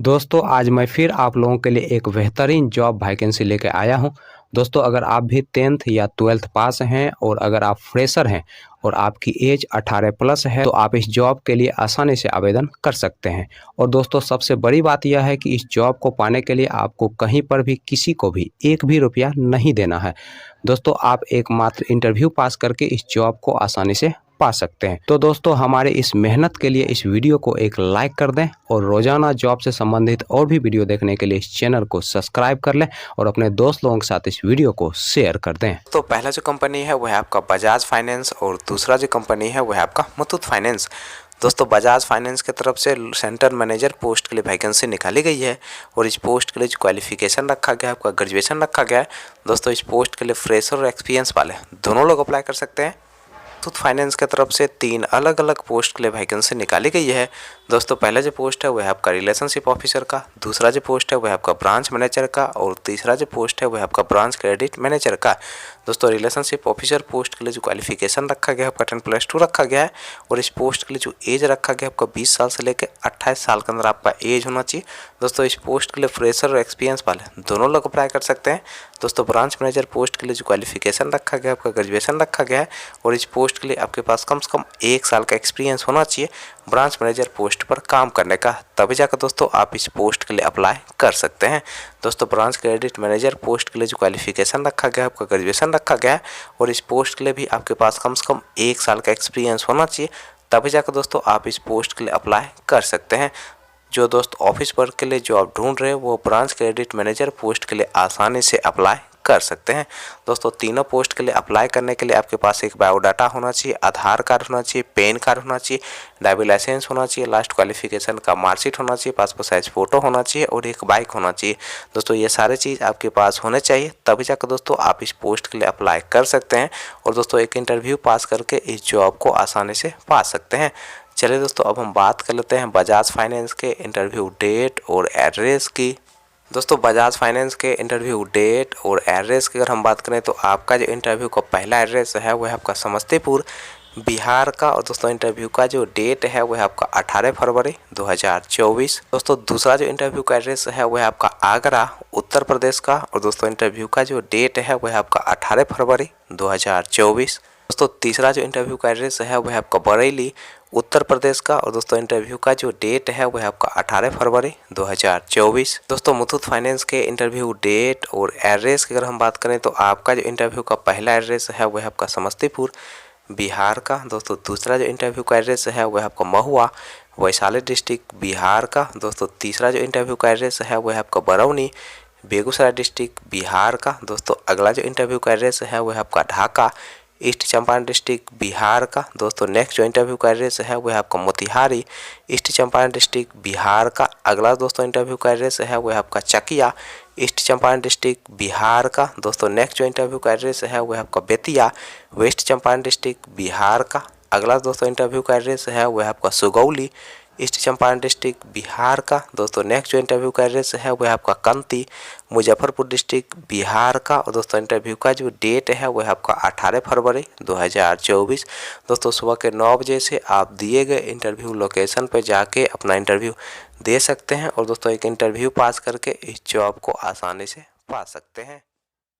दोस्तों आज मैं फिर आप लोगों के लिए एक बेहतरीन जॉब वैकेंसी लेके आया हूं। दोस्तों अगर आप भी 10th या 12th पास हैं और अगर आप फ्रेशर हैं और आपकी एज 18 प्लस है तो आप इस जॉब के लिए आसानी से आवेदन कर सकते हैं। और दोस्तों सबसे बड़ी बात यह है कि इस जॉब को पाने के लिए आपको कहीं पर भी किसी को भी एक भी रुपया नहीं देना है। दोस्तों आप एकमात्र इंटरव्यू पास करके इस जॉब को आसानी से पा सकते हैं। तो दोस्तों हमारे इस मेहनत के लिए इस वीडियो को एक लाइक कर दें और रोजाना जॉब से संबंधित और भी वीडियो देखने के लिए इस चैनल को सब्सक्राइब कर लें और अपने दोस्त लोगों के साथ इस वीडियो को शेयर कर दें। तो पहला जो कंपनी है वो है आपका बजाज फाइनेंस और दूसरा जो कंपनी है वो है आपका मुथूट फाइनेंस। दोस्तों बजाज फाइनेंस की तरफ से सेंटर मैनेजर पोस्ट के लिए वैकेंसी निकाली गई है और इस पोस्ट के लिए जो क्वालिफिकेशन रखा गया है आपका ग्रेजुएशन रखा गया है। दोस्तों इस पोस्ट के लिए फ्रेशर और एक्सपीरियंस वाले दोनों लोग अप्लाई कर सकते हैं। मुथूट फाइनेंस की तरफ से 3 अलग अलग पोस्ट के लिए वैकेंसी निकाली गई है। दोस्तों पहला जो पोस्ट है वह है आपका रिलेशनशिप ऑफिसर का, दूसरा जो पोस्ट है वह आपका ब्रांच मैनेजर का और तीसरा जो पोस्ट है वह आपका ब्रांच क्रेडिट मैनेजर का। दोस्तों रिलेशनशिप ऑफिसर पोस्ट के लिए जो क्वालिफिकेशन रखा गया है आपका 10+2 रखा गया है और इस पोस्ट के लिए जो एज रखा गया है आपका 20 साल से लेकर 28 साल के अंदर आपका एज होना चाहिए। दोस्तों इस पोस्ट के लिए फ्रेशर और एक्सपीरियंस वाले दोनों लोग अप्लाई कर सकते हैं। दोस्तों ब्रांच मैनेजर पोस्ट के लिए जो क्वालिफिकेशन रखा गया है आपका ग्रेजुएशन रखा गया है और इस पोस्ट के लिए आपके पास कम से कम 1 साल का एक्सपीरियंस होना चाहिए ब्रांच मैनेजर पोस्ट पर काम करने का, तभी जाकर दोस्तों आप इस पोस्ट के लिए अप्लाई कर सकते हैं। दोस्तों ब्रांच क्रेडिट मैनेजर पोस्ट के लिए जो क्वालिफिकेशन रखा गया है आपका ग्रेजुएशन रखा गया है और इस पोस्ट के लिए भी आपके पास कम से कम 1 साल का एक्सपीरियंस होना चाहिए, तभी जाकर दोस्तों आप इस पोस्ट के लिए अप्लाई कर सकते हैं। जो दोस्त ऑफिस वर्क के लिए जॉब ढूंढ रहे हैं वो ब्रांच क्रेडिट मैनेजर पोस्ट के लिए आसानी से अप्लाई कर सकते हैं। दोस्तों तीनों पोस्ट के लिए अप्लाई करने के लिए आपके पास एक बायोडाटा होना चाहिए, आधार कार्ड होना चाहिए, पैन कार्ड होना चाहिए, ड्राइविंग लाइसेंस होना चाहिए, लास्ट क्वालिफिकेशन का मार्कशीट होना चाहिए, पासपोर्ट साइज फोटो होना चाहिए और एक बाइक होना चाहिए। दोस्तों ये सारे चीज़ आपके पास होने चाहिए, तभी जाकर दोस्तों आप इस पोस्ट के लिए अप्लाई कर सकते हैं और दोस्तों एक इंटरव्यू पास करके इस जॉब को आसानी से पा सकते हैं। चलिए दोस्तों अब हम बात कर लेते हैं बजाज फाइनेंस के इंटरव्यू डेट और एड्रेस की। दोस्तों बजाज फाइनेंस के इंटरव्यू डेट और एड्रेस की अगर हम बात करें तो आपका जो इंटरव्यू का पहला एड्रेस है वह है आपका समस्तीपुर बिहार का और दोस्तों इंटरव्यू का जो डेट है वह है आपका 18 फरवरी 2024। दोस्तों दूसरा जो इंटरव्यू का एड्रेस है वह है आपका आगरा उत्तर प्रदेश का और दोस्तों इंटरव्यू का जो डेट है वह है आपका 18 फरवरी 2024। दोस्तों तीसरा जो इंटरव्यू का एड्रेस है वह है आपका बरेली उत्तर प्रदेश का और दोस्तों इंटरव्यू का जो डेट है वह है आपका 18 फरवरी 2024। दोस्तों मुथूट फाइनेंस के इंटरव्यू डेट और एड्रेस की अगर हम बात करें तो आपका जो इंटरव्यू का पहला एड्रेस है वह है आपका समस्तीपुर बिहार का। दोस्तों दूसरा जो इंटरव्यू का एड्रेस है वह है आपका महुआ वैशाली डिस्ट्रिक्ट बिहार का। दोस्तों तीसरा जो इंटरव्यू का एड्रेस है वह है आपका बरौनी बेगूसराय डिस्ट्रिक्ट बिहार का। दोस्तों अगला जो इंटरव्यू का एड्रेस है वह है आपका ढाका ईस्ट चंपारण डिस्ट्रिक्ट बिहार का। दोस्तों नेक्स्ट जो इंटरव्यू का एड्रेस है वह है आपका मोतिहारी ईस्ट चंपारण डिस्ट्रिक्ट बिहार का। अगला दोस्तों इंटरव्यू का एड्रेस है वह है आपका चकिया ईस्ट चंपारण डिस्ट्रिक्ट बिहार का। दोस्तों नेक्स्ट जो इंटरव्यू का एड्रेस है वह है आपका बेतिया वेस्ट चंपारण डिस्ट्रिक्ट बिहार का। अगला दोस्तों इंटरव्यू का एड्रेस है वह है आपका सुगौली ईस्ट चंपारण डिस्ट्रिक्ट बिहार का। दोस्तों नेक्स्ट जो इंटरव्यू का एड्रेस है वह है आपका कंती मुजफ्फरपुर डिस्ट्रिक्ट बिहार का और दोस्तों इंटरव्यू का जो डेट है वह है आपका 18 फरवरी 2024। दोस्तों सुबह के 9 बजे से आप दिए गए इंटरव्यू लोकेशन पर जाके अपना इंटरव्यू दे सकते हैं और दोस्तों एक इंटरव्यू पास करके इस जॉब को आसानी से पा सकते हैं।